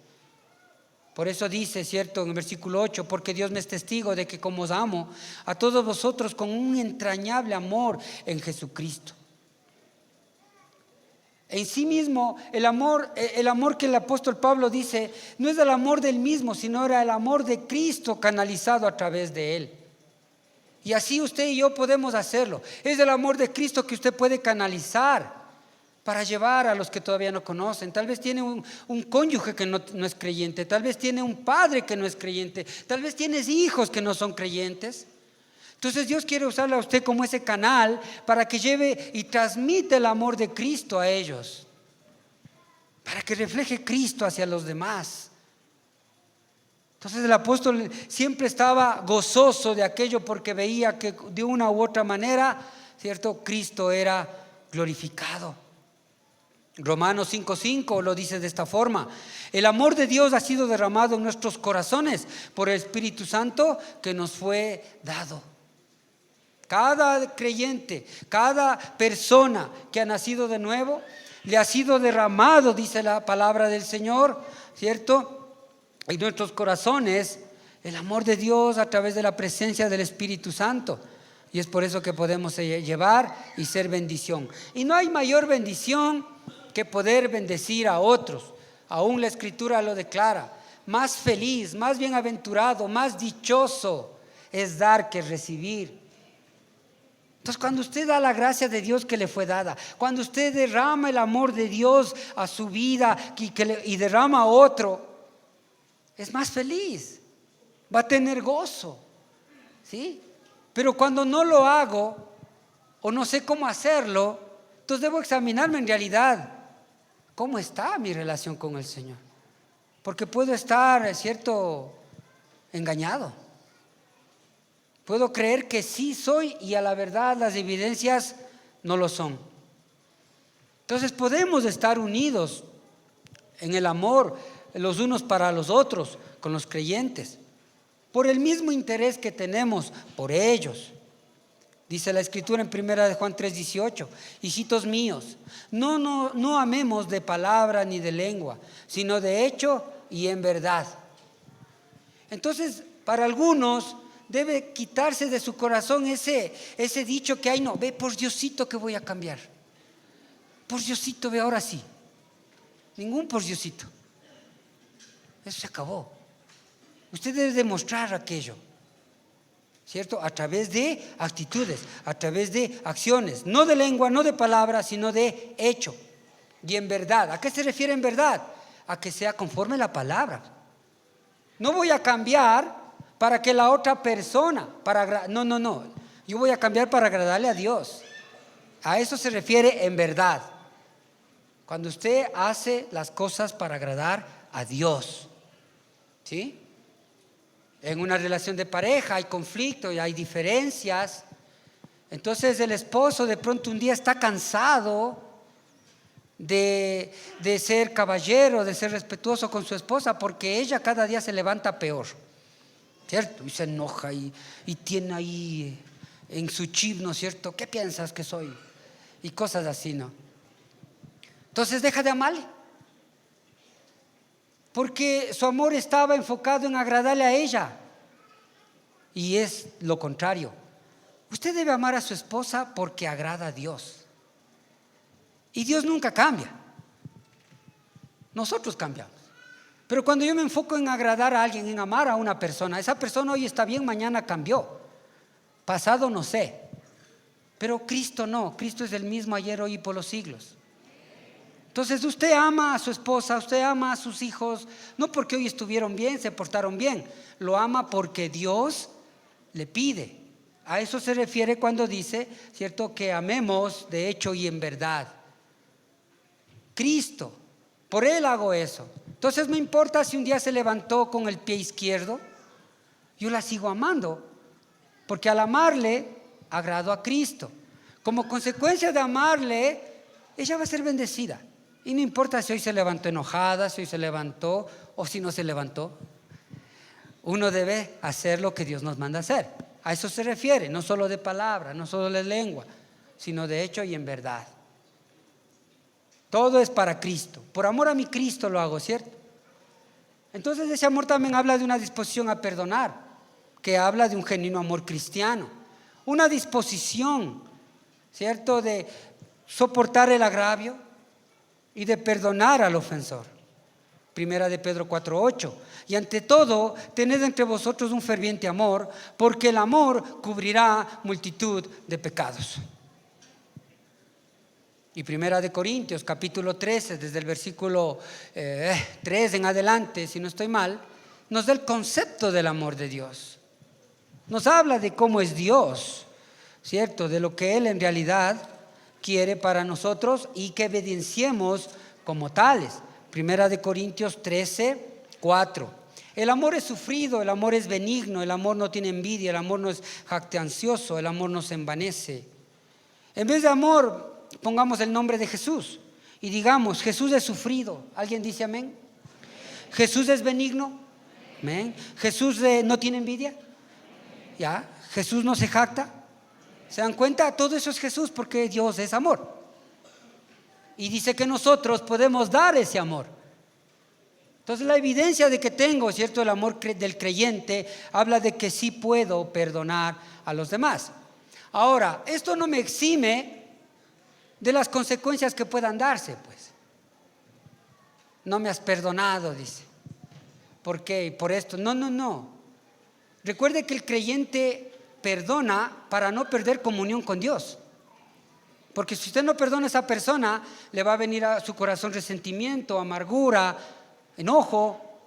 Por eso dice, ¿cierto?, en el versículo 8, porque Dios me es testigo de que como os amo a todos vosotros con un entrañable amor en Jesucristo. En sí mismo, el amor que el apóstol Pablo dice, no es el amor del mismo, sino era el amor de Cristo canalizado a través de él. Y así usted y yo podemos hacerlo. Es el amor de Cristo que usted puede canalizar para llevar a los que todavía no conocen. Tal vez tiene un cónyuge que no es creyente, tal vez tiene un padre que no es creyente, tal vez tienes hijos que no son creyentes. Entonces Dios quiere usarle a usted como ese canal para que lleve y transmita el amor de Cristo a ellos, para que refleje Cristo hacia los demás. Entonces el apóstol siempre estaba gozoso de aquello porque veía que de una u otra manera, ¿cierto?, Cristo era glorificado. Romanos 5:5 lo dice de esta forma: el amor de Dios ha sido derramado en nuestros corazones por el Espíritu Santo que nos fue dado. Cada creyente, cada persona que ha nacido de nuevo, le ha sido derramado, dice la palabra del Señor, ¿cierto?, en nuestros corazones el amor de Dios a través de la presencia del Espíritu Santo. Y es por eso que podemos llevar y ser bendición. Y no hay mayor bendición que poder bendecir a otros. Aún la Escritura lo declara: más feliz, más bienaventurado, más dichoso es dar que recibir. Entonces, cuando usted da la gracia de Dios que le fue dada, cuando usted derrama el amor de Dios a su vida y derrama a otro, es más feliz, va a tener gozo, ¿sí? Pero cuando no lo hago o no sé cómo hacerlo, entonces debo examinarme en realidad cómo está mi relación con el Señor. Porque puedo estar, ¿cierto?, engañado. Puedo creer que sí soy y a la verdad las evidencias no lo son. Entonces podemos estar unidos en el amor los unos para los otros con los creyentes, por el mismo interés que tenemos por ellos. Dice la Escritura en 1 Juan 3:18: hijitos míos, no amemos de palabra ni de lengua, sino de hecho y en verdad. Entonces, para algunos debe quitarse de su corazón ese dicho que hay: no, ve, por Diosito que voy a cambiar. Por Diosito, ve, ahora sí. Ningún por Diosito. Eso se acabó. Usted debe demostrar aquello, ¿cierto? A través de actitudes, a través de acciones, no de lengua, no de palabras, sino de hecho y en verdad. ¿A qué se refiere en verdad? A que sea conforme la palabra. No voy a cambiar para que la otra persona, no. Yo voy a cambiar para agradarle a Dios. A eso se refiere en verdad. Cuando usted hace las cosas para agradar a Dios, ¿sí? En una relación de pareja hay conflicto y hay diferencias. Entonces el esposo de pronto un día está cansado de ser caballero, de ser respetuoso con su esposa, porque ella cada día se levanta peor, ¿cierto? Y se enoja y tiene ahí en su chip, ¿no es cierto?, ¿qué piensas que soy? Y cosas así, ¿no? Entonces deja de amarle, porque su amor estaba enfocado en agradarle a ella. Y es lo contrario. Usted debe amar a su esposa porque agrada a Dios. Y Dios nunca cambia. Nosotros cambiamos. Pero cuando yo me enfoco en agradar a alguien, en amar a una persona, esa persona hoy está bien, mañana cambió. Pasado no sé. Pero Cristo no. Cristo es el mismo ayer, hoy y por los siglos. Entonces usted ama a su esposa, usted ama a sus hijos, no porque hoy estuvieron bien, se portaron bien. Lo ama porque Dios le pide. A eso se refiere cuando dice, ¿cierto?, que amemos de hecho y en verdad. Cristo, por Él hago eso. Entonces no importa si un día se levantó con el pie izquierdo, yo la sigo amando, porque al amarle agrado a Cristo. Como consecuencia de amarle, ella va a ser bendecida. Y no importa si hoy se levantó enojada, si hoy se levantó o si no se levantó. Uno debe hacer lo que Dios nos manda hacer. A eso se refiere, no solo de palabra, no solo de lengua, sino de hecho y en verdad. Todo es para Cristo. Por amor a mi Cristo lo hago, ¿cierto? Entonces ese amor también habla de una disposición a perdonar, que habla de un genuino amor cristiano. Una disposición, ¿cierto?, de soportar el agravio y de perdonar al ofensor. Primera de Pedro 4:8. Y ante todo, tened entre vosotros un ferviente amor, porque el amor cubrirá multitud de pecados. Y Primera de Corintios, capítulo 13, desde el versículo 3 en adelante, si no estoy mal, nos da el concepto del amor de Dios. Nos habla de cómo es Dios, ¿cierto? De lo que Él en realidad quiere para nosotros y que evidenciemos como tales. Primera de Corintios 13, 4. El amor es sufrido, el amor es benigno, el amor no tiene envidia, el amor no es jactancioso, el amor no se envanece. En vez de amor, pongamos el nombre de Jesús y digamos, Jesús es sufrido. ¿Alguien dice amén? Jesús es benigno. Amén. Jesús no tiene envidia. ¿Ya? Jesús no se jacta. ¿Se dan cuenta? Todo eso es Jesús porque Dios es amor. Y dice que nosotros podemos dar ese amor. Entonces la evidencia de que tengo, ¿cierto?, el amor del creyente habla de que sí puedo perdonar a los demás. Ahora, esto no me exime de las consecuencias que puedan darse, pues. No me has perdonado, dice. ¿Por qué? Por esto. No. Recuerde que el creyente perdona para no perder comunión con Dios. Porque si usted no perdona a esa persona, le va a venir a su corazón resentimiento, amargura, enojo.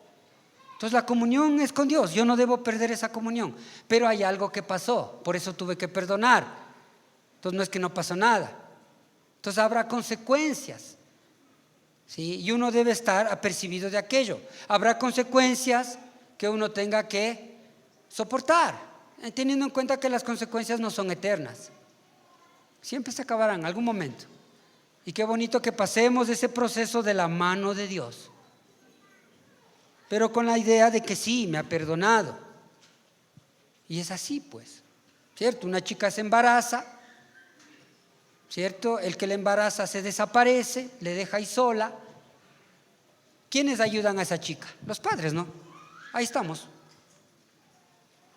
Entonces la comunión es con Dios. Yo no debo perder esa comunión. Pero hay algo que pasó, por eso tuve que perdonar. Entonces no es que no pasó nada. Entonces habrá consecuencias, ¿sí? Y uno debe estar apercibido de aquello. Habrá consecuencias que uno tenga que soportar, teniendo en cuenta que las consecuencias no son eternas. Siempre se acabarán en algún momento. Y qué bonito que pasemos ese proceso de la mano de Dios, pero con la idea de que sí, me ha perdonado. Y es así, pues, ¿cierto? Una chica se embaraza, ¿cierto? El que la embaraza se desaparece, le deja ahí sola. ¿Quiénes ayudan a esa chica? Los padres, ¿no? Ahí estamos.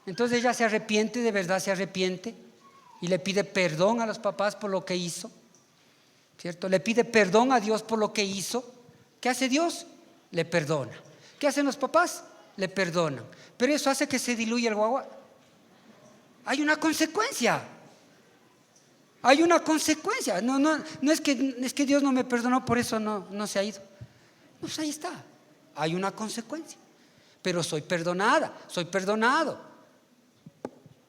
Entonces ella se arrepiente, de verdad se arrepiente, y le pide perdón a los papás por lo que hizo, ¿cierto? Le pide perdón a Dios por lo que hizo. ¿Qué hace Dios? Le perdona. ¿Qué hacen los papás? Le perdonan. Pero eso hace que se diluya el guagua. Hay una consecuencia. Hay una consecuencia. No es que Dios no me perdonó, por eso no se ha ido. Pues ahí está. Hay una consecuencia. Pero soy perdonada, soy perdonado,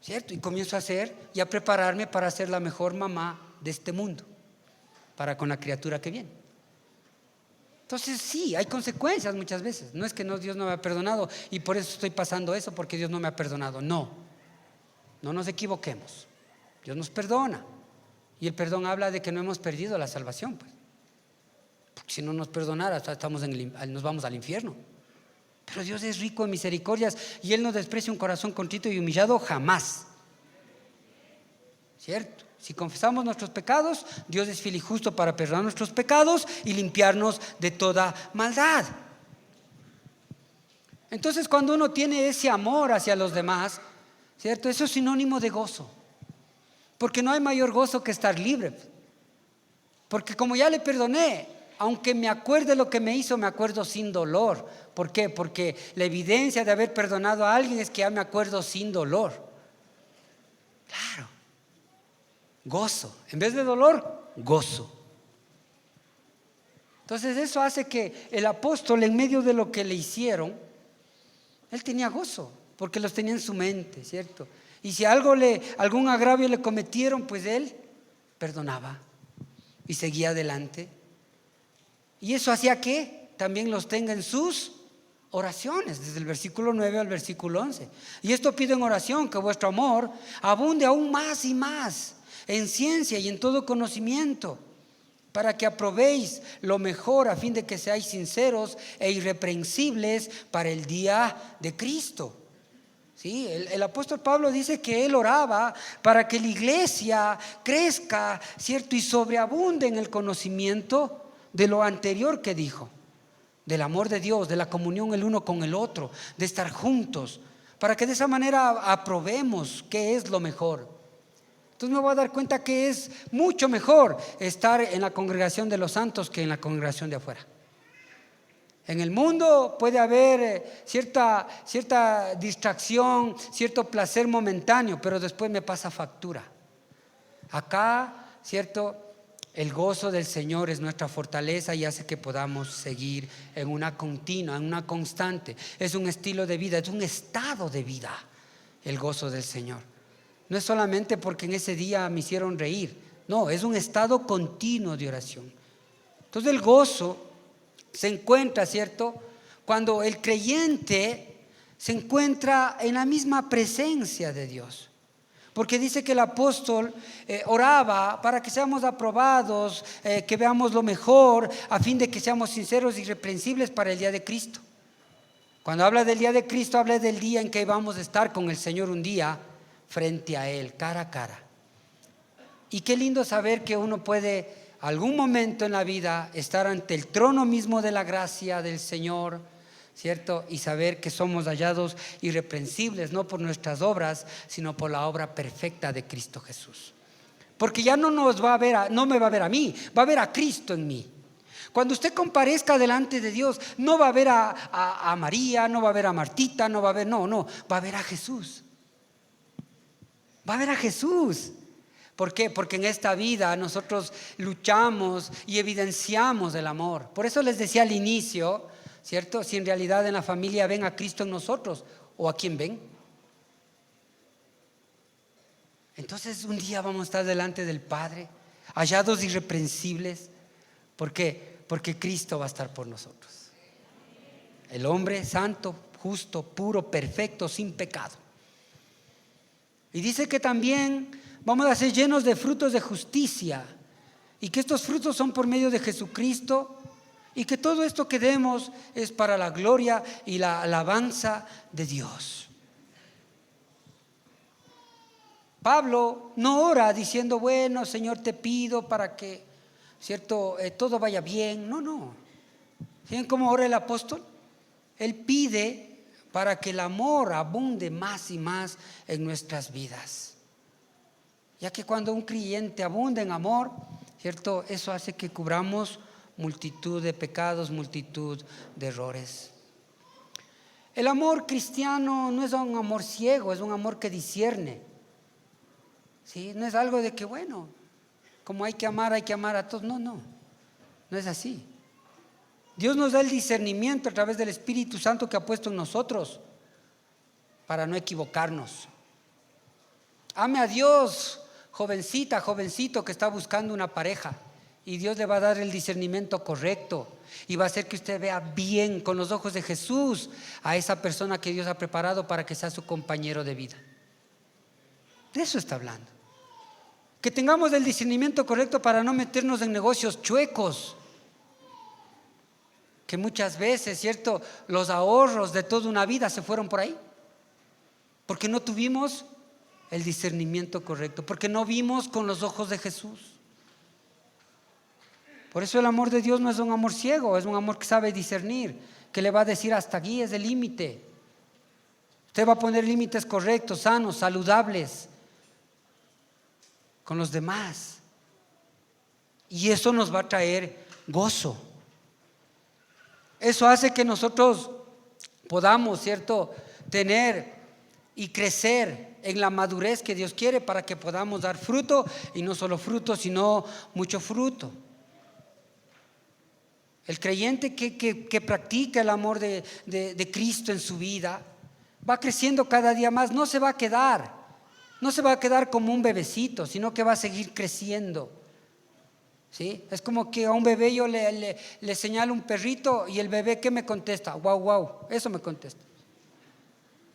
¿cierto? Y comienzo a hacer y a prepararme para ser la mejor mamá de este mundo, para con la criatura que viene. Entonces sí, hay consecuencias muchas veces. No es que Dios no me ha perdonado y por eso estoy pasando eso, porque Dios no me ha perdonado. No nos equivoquemos. Dios nos perdona. Y el perdón habla de que no hemos perdido la salvación, pues. Porque si no nos perdonara, nos vamos al infierno. Pero Dios es rico en misericordias y Él no desprecia un corazón contrito y humillado jamás. ¿Cierto? Si confesamos nuestros pecados, Dios es fiel y justo para perdonar nuestros pecados y limpiarnos de toda maldad. Entonces, cuando uno tiene ese amor hacia los demás, ¿cierto? Eso es sinónimo de gozo. Porque no hay mayor gozo que estar libre. Porque como ya le perdoné, aunque me acuerde lo que me hizo, me acuerdo sin dolor. ¿Por qué? Porque la evidencia de haber perdonado a alguien es que ya me acuerdo sin dolor. Claro. Gozo. En vez de dolor, gozo. Entonces eso hace que el apóstol, en medio de lo que le hicieron, él tenía gozo, porque los tenía en su mente, ¿cierto? Y si algún agravio le cometieron, pues él perdonaba y seguía adelante. Y eso hacía que también los tenga en sus oraciones, desde el versículo 9 al versículo 11. Y esto pido en oración, que vuestro amor abunde aún más y más en ciencia y en todo conocimiento, para que aprobéis lo mejor, a fin de que seáis sinceros e irreprensibles para el día de Cristo. Sí, el apóstol Pablo dice que él oraba para que la iglesia crezca, ¿cierto? Y sobreabunde en el conocimiento de lo anterior que dijo, del amor de Dios, de la comunión el uno con el otro, de estar juntos, para que de esa manera aprobemos qué es lo mejor. Entonces me voy a dar cuenta que es mucho mejor estar en la congregación de los santos que en la congregación de afuera. En el mundo puede haber cierta distracción, cierto placer momentáneo, pero después me pasa factura. Acá, ¿cierto? El gozo del Señor es nuestra fortaleza y hace que podamos seguir en una continua, en una constante. Es un estilo de vida, es un estado de vida, el gozo del Señor. No es solamente porque en ese día me hicieron reír, no, es un estado continuo de oración. Entonces el gozo se encuentra, ¿cierto?, cuando el creyente se encuentra en la misma presencia de Dios. Porque dice que el apóstol oraba para que seamos aprobados, que veamos lo mejor, a fin de que seamos sinceros y irreprensibles para el día de Cristo. Cuando habla del día de Cristo, habla del día en que vamos a estar con el Señor un día frente a Él, cara a cara. Y qué lindo saber que uno puede algún momento en la vida estar ante el trono mismo de la gracia del Señor, ¿cierto? Y saber que somos hallados irreprensibles, no por nuestras obras, sino por la obra perfecta de Cristo Jesús. Porque ya no nos va a ver, no me va a ver a mí, va a ver a Cristo en mí. Cuando usted comparezca delante de Dios, no va a ver a María, no va a ver a Martita, no va a ver, no, va a ver a Jesús. Va a ver a Jesús. ¿Por qué? Porque en esta vida nosotros luchamos y evidenciamos el amor. Por eso les decía al inicio, ¿cierto? Si en realidad en la familia ven a Cristo en nosotros, ¿o a quién ven? Entonces un día vamos a estar delante del Padre, hallados irreprensibles. ¿Por qué? Porque Cristo va a estar por nosotros. El hombre santo, justo, puro, perfecto, sin pecado. Y dice que también vamos a ser llenos de frutos de justicia, y que estos frutos son por medio de Jesucristo, y que todo esto que demos es para la gloria y la alabanza de Dios. Pablo no ora diciendo, bueno, Señor, te pido para que, ¿cierto?, todo vaya bien. No. ¿Saben cómo ora el apóstol? Él pide para que el amor abunde más y más en nuestras vidas. Ya que cuando un creyente abunda en amor, ¿cierto?, eso hace que cubramos multitud de pecados, multitud de errores. El amor cristiano no es un amor ciego, es un amor que discierne. ¿Sí? No es algo de que, bueno, como hay que amar a todos. No es así. Dios nos da el discernimiento a través del Espíritu Santo que ha puesto en nosotros para no equivocarnos. Ame a Dios, jovencita, jovencito que está buscando una pareja, y Dios le va a dar el discernimiento correcto y va a hacer que usted vea bien con los ojos de Jesús a esa persona que Dios ha preparado para que sea su compañero de vida. De eso está hablando. Que tengamos el discernimiento correcto para no meternos en negocios chuecos, que muchas veces, ¿cierto?, los ahorros de toda una vida se fueron por ahí, porque no tuvimos el discernimiento correcto, porque no vimos con los ojos de Jesús. Por eso el amor de Dios no es un amor ciego, es un amor que sabe discernir, que le va a decir hasta aquí es el límite. Usted va a poner límites correctos, sanos, saludables con los demás, y eso nos va a traer gozo. Eso hace que nosotros podamos, ¿cierto?, tener y crecer en la madurez que Dios quiere para que podamos dar fruto, y no solo fruto, sino mucho fruto. El creyente que practica el amor de Cristo en su vida va creciendo cada día más. No se va a quedar como un bebecito, sino que va a seguir creciendo. ¿Sí? Es como que a un bebé yo le señalo un perrito, y el bebé, ¿qué me contesta? Guau, eso me contesta.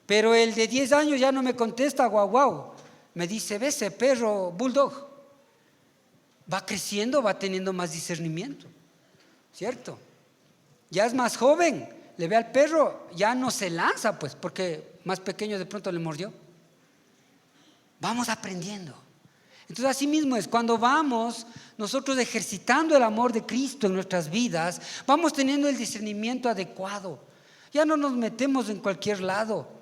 Pero el de 10 años ya no me contesta guau, me dice, ve ese perro bulldog. Va creciendo, va teniendo más discernimiento, ¿cierto? Ya es más joven, le ve al perro, ya no se lanza, pues, porque más pequeño de pronto le mordió. Vamos aprendiendo. Entonces así mismo es, cuando vamos nosotros ejercitando el amor de Cristo en nuestras vidas, vamos teniendo el discernimiento adecuado. Ya no nos metemos en cualquier lado.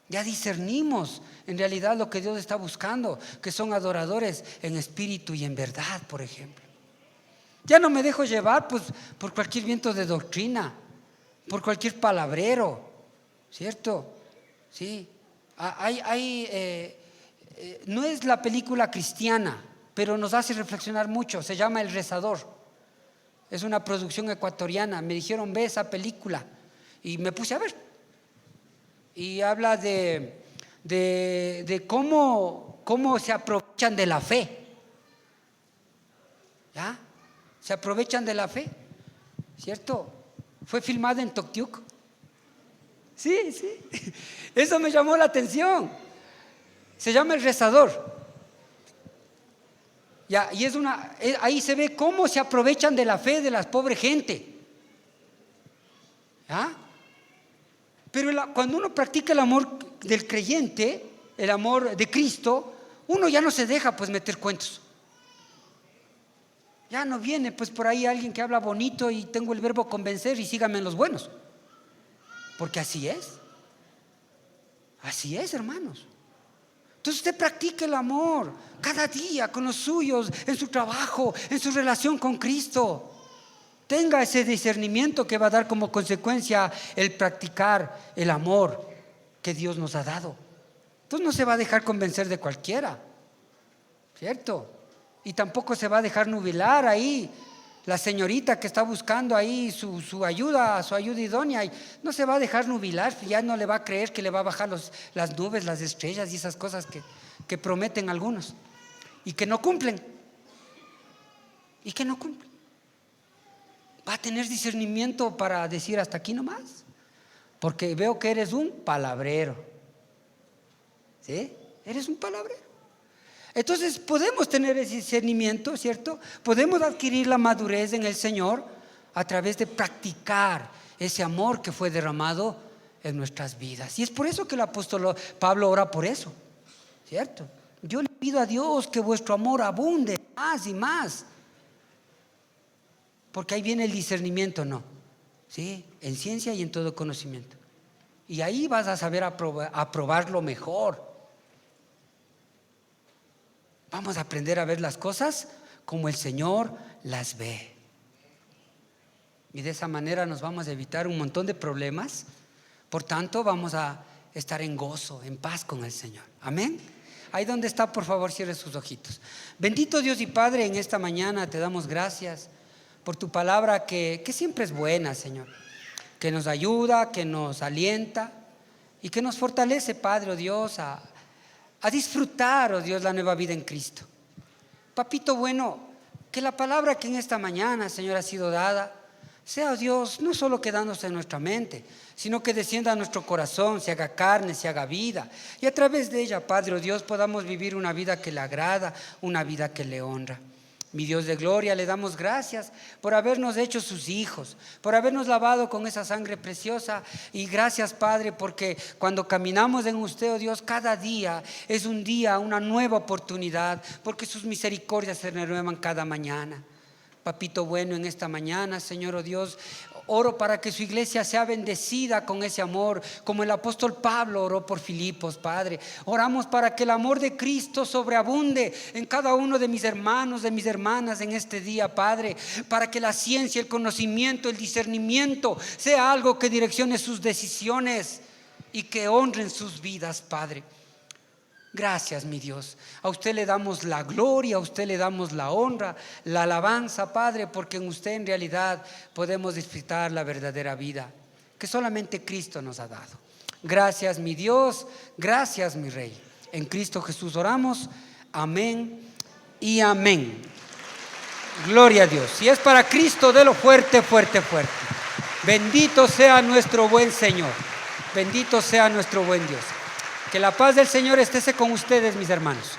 Ya discernimos en realidad lo que Dios está buscando, que son adoradores en espíritu y en verdad, por ejemplo. Ya no me dejo llevar, pues, por cualquier viento de doctrina. por cualquier palabrero, ¿cierto? Sí. No es la película cristiana, pero nos hace reflexionar mucho. Se llama El Rezador. Es una producción ecuatoriana. Me dijeron, ve esa película. Y me puse a ver. Y habla de cómo se aprovechan de la fe. ¿Ya? Se aprovechan de la fe, ¿cierto? Fue filmada en Toktiuk. Sí, sí. Eso me llamó la atención. Se llama El Rezador. Ya, y ahí se ve cómo se aprovechan de la fe de la pobre gente. ¿Ya? Pero cuando uno practica el amor del creyente, el amor de Cristo, uno ya no se deja pues meter cuentos. Ya no viene pues por ahí alguien que habla bonito y tengo el verbo convencer y síganme en los buenos. Porque así es. Así es, hermanos. Entonces usted practique el amor cada día con los suyos, en su trabajo, en su relación con Cristo. Tenga ese discernimiento que va a dar como consecuencia el practicar el amor que Dios nos ha dado. Entonces no se va a dejar convencer de cualquiera, ¿cierto? Y tampoco se va a dejar nubilar ahí la señorita que está buscando ahí su ayuda idónea. Y no se va a dejar nubilar, ya no le va a creer que le va a bajar las nubes, las estrellas y esas cosas que prometen algunos y que no cumplen. Va a tener discernimiento para decir hasta aquí nomás, porque veo que eres un palabrero. ¿Sí? Eres un palabrero. Entonces podemos tener ese discernimiento, ¿cierto? Podemos adquirir la madurez en el Señor a través de practicar ese amor que fue derramado en nuestras vidas. Y es por eso que el apóstol Pablo ora por eso, ¿cierto? Yo le pido a Dios que vuestro amor abunde más y más. Porque ahí viene el discernimiento, ¿no? ¿Sí? En ciencia y en todo conocimiento. Y ahí vas a saber aprobarlo mejor. Vamos a aprender a ver las cosas como el Señor las ve. Y de esa manera nos vamos a evitar un montón de problemas. Por tanto, vamos a estar en gozo, en paz con el Señor. Amén. Ahí donde está, por favor, cierre sus ojitos. Bendito Dios y Padre, en esta mañana te damos gracias por tu palabra que siempre es buena, Señor, que nos ayuda, que nos alienta y que nos fortalece, Padre, oh Dios, a disfrutar, oh Dios, la nueva vida en Cristo. Papito bueno, que la palabra que en esta mañana, Señor, ha sido dada, sea, oh Dios, no solo quedándose en nuestra mente, sino que descienda a nuestro corazón, se haga carne, se haga vida, y a través de ella, Padre, oh Dios, podamos vivir una vida que le agrada, una vida que le honra. Mi Dios de gloria, le damos gracias por habernos hecho sus hijos, por habernos lavado con esa sangre preciosa. Y gracias, Padre, porque cuando caminamos en usted, oh Dios, cada día es un día, una nueva oportunidad, porque sus misericordias se renuevan cada mañana. Papito bueno, en esta mañana, Señor, oh Dios, oro para que su iglesia sea bendecida con ese amor, como el apóstol Pablo oró por Filipos, Padre. Oramos para que el amor de Cristo sobreabunde en cada uno de mis hermanos, de mis hermanas en este día, Padre, para que la ciencia, el conocimiento, el discernimiento sea algo que direccione sus decisiones y que honren sus vidas, Padre. Gracias, mi Dios. A usted le damos la gloria, a usted le damos la honra, la alabanza, Padre, porque en usted en realidad podemos disfrutar la verdadera vida que solamente Cristo nos ha dado. Gracias, mi Dios. Gracias, mi Rey. En Cristo Jesús oramos. Amén y amén. Gloria a Dios. Si es para Cristo, délo fuerte, fuerte, fuerte. Bendito sea nuestro buen Señor. Bendito sea nuestro buen Dios. Que la paz del Señor esté con ustedes, mis hermanos.